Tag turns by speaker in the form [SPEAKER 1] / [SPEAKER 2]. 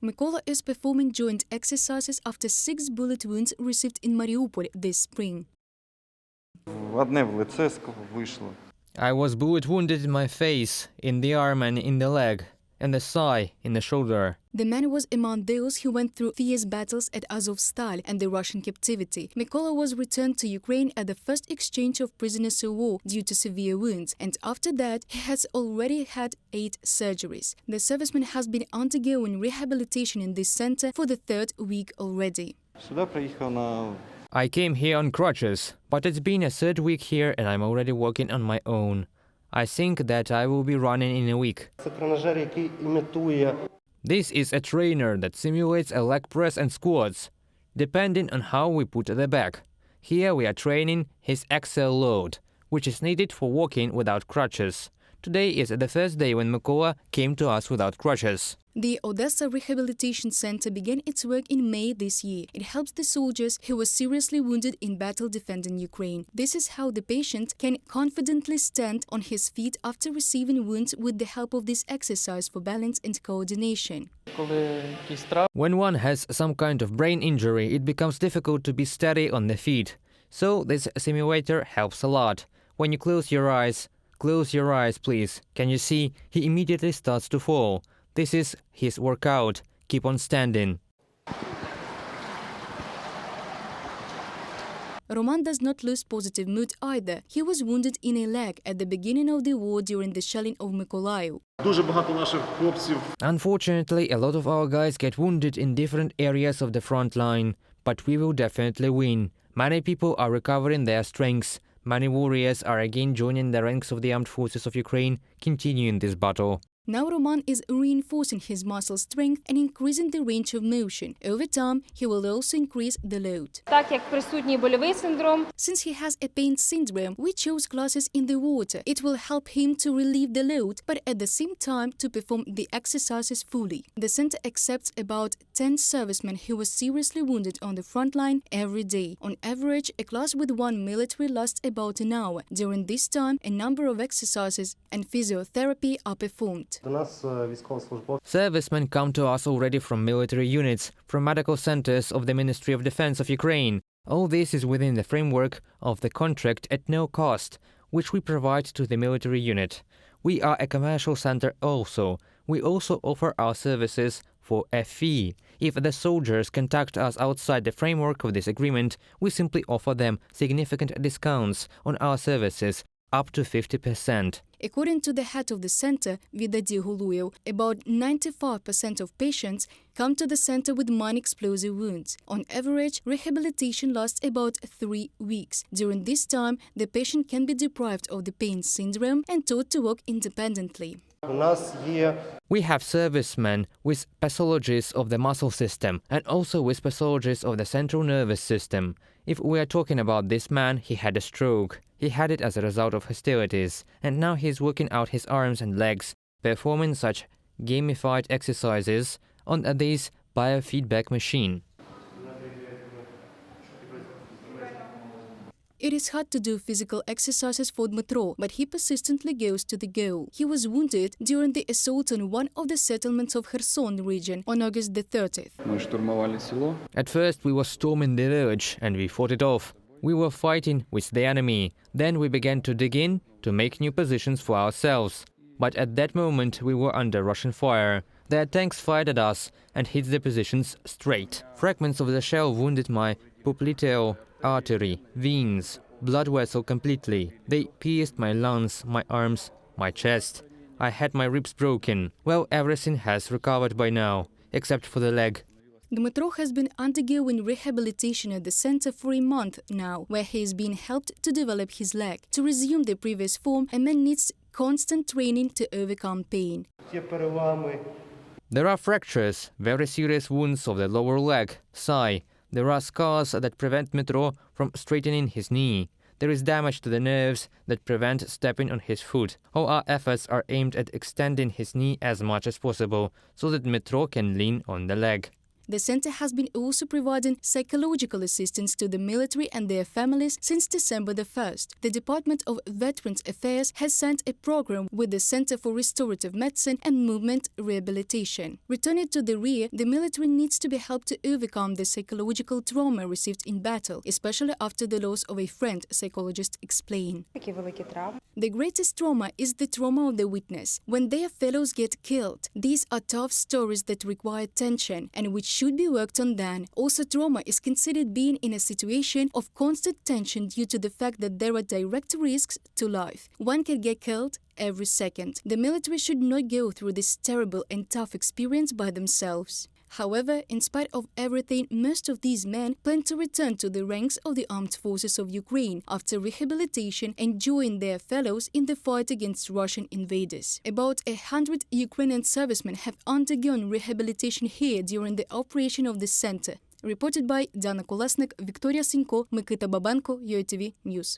[SPEAKER 1] Mykola is performing joint exercises after 6 bullet wounds received in Mariupol this spring.
[SPEAKER 2] I was bullet wounded in my face, in the arm and in the leg, and the thigh, in the shoulder.
[SPEAKER 1] The man was among those who went through fierce battles at Azovstal and the Russian captivity. Mykola was returned to Ukraine at the first exchange of prisoners of war due to severe wounds, and after that he has already had 8 surgeries. The serviceman has been undergoing rehabilitation in this center for the 3rd week already.
[SPEAKER 2] I came here on crutches, but it's been a 3rd week here and I'm already walking on my own. I think that I will be running in a week. This is a trainer that simulates a leg press and squats, depending on how we put the back. Here we are training his axial load, which is needed for walking without crutches. Today is the first day when Mykola came to us without crutches.
[SPEAKER 1] The Odesa Rehabilitation Centre began its work in May this year. It helps the soldiers who were seriously wounded in battle defending Ukraine. This is how the patient can confidently stand on his feet after receiving wounds with the help of this exercise for balance and coordination.
[SPEAKER 2] When one has some kind of brain injury, it becomes difficult to be steady on the feet. So this simulator helps a lot. When you close your eyes please, can you see, he immediately starts to fall. This is his workout. Keep on standing.
[SPEAKER 1] Roman does not lose positive mood either. He was wounded in a leg at the beginning of the war during the shelling of Mykolaiv.
[SPEAKER 2] Unfortunately, a lot of our guys get wounded in different areas of the front line, but we will definitely win. Many people are recovering their strengths. Many warriors are again joining the ranks of the armed forces of Ukraine, continuing this battle.
[SPEAKER 1] Now Roman is reinforcing his muscle strength and increasing the range of motion. Over time, he will also increase the load. Since he has a pain syndrome, we chose classes in the water. It will help him to relieve the load, but at the same time to perform the exercises fully. The center accepts about 10 servicemen who were seriously wounded on the front line every day. On average, a class with 1 military lasts about an hour. During this time, a number of exercises and physiotherapy are performed.
[SPEAKER 2] Servicemen come to us already from military units, from medical centers of the Ministry of Defense of Ukraine. All this is within the framework of the contract at no cost, which we provide to the military unit. We are a commercial center also. We also offer our services for a fee. If the soldiers contact us outside the framework of this agreement, we simply offer them significant discounts on our services, up to 50%.
[SPEAKER 1] According to the head of the center, Vidadi Guluyev, about 95% of patients come to the center with minor explosive wounds. On average, rehabilitation lasts about 3 weeks. During this time, the patient can be deprived of the pain syndrome and taught to walk independently.
[SPEAKER 2] We have servicemen with pathologies of the muscle system and also with pathologies of the central nervous system. If we are talking about this man, he had a stroke. He had it as a result of hostilities, and now he is working out his arms and legs, performing such gamified exercises on this biofeedback machine.
[SPEAKER 1] It is hard to do physical exercises for Dmitro, but he persistently goes to the goal. He was wounded during the assault on one of the settlements of Kherson region on August the 30th.
[SPEAKER 2] At first we were storming the village and we fought it off. We were fighting with the enemy. Then we began to dig in to make new positions for ourselves. But at that moment we were under Russian fire. Their tanks fired at us and hit the positions straight. Fragments of the shell wounded my popliteal artery, veins, blood vessel completely. They pierced my lungs, my arms, my chest. I had my ribs broken. Well, everything has recovered by now, except for the leg.
[SPEAKER 1] Dmitro has been undergoing rehabilitation at the center for a month now, where he is being helped to develop his leg. To resume the previous form, a man needs constant training to overcome pain.
[SPEAKER 2] There are fractures, very serious wounds of the lower leg, thigh. There are scars that prevent Dmitro from straightening his knee. There is damage to the nerves that prevent stepping on his foot. All our efforts are aimed at extending his knee as much as possible, so that Dmitro can lean on the leg.
[SPEAKER 1] The center has been also providing psychological assistance to the military and their families since December the 1st. The Department of Veterans Affairs has signed a program with the Center for Restorative Medicine and Movement Rehabilitation. Returning to the Reha, the military needs to be helped to overcome the psychological trauma received in battle, especially after the loss of a friend, psychologists explain. The greatest trauma is the trauma of the witness, when their fellows get killed. These are tough stories that require attention and which should be worked on then. Also, trauma is considered being in a situation of constant tension due to the fact that there are direct risks to life. One can get killed every second. The military should not go through this terrible and tough experience by themselves. However, in spite of everything, most of these men plan to return to the ranks of the armed forces of Ukraine after rehabilitation and join their fellows in the fight against Russian invaders. About 100 Ukrainian servicemen have undergone rehabilitation here during the operation of the center. Reported by Dana Kolesnik, Victoria Sinko, Mikita Babanko, UATV News.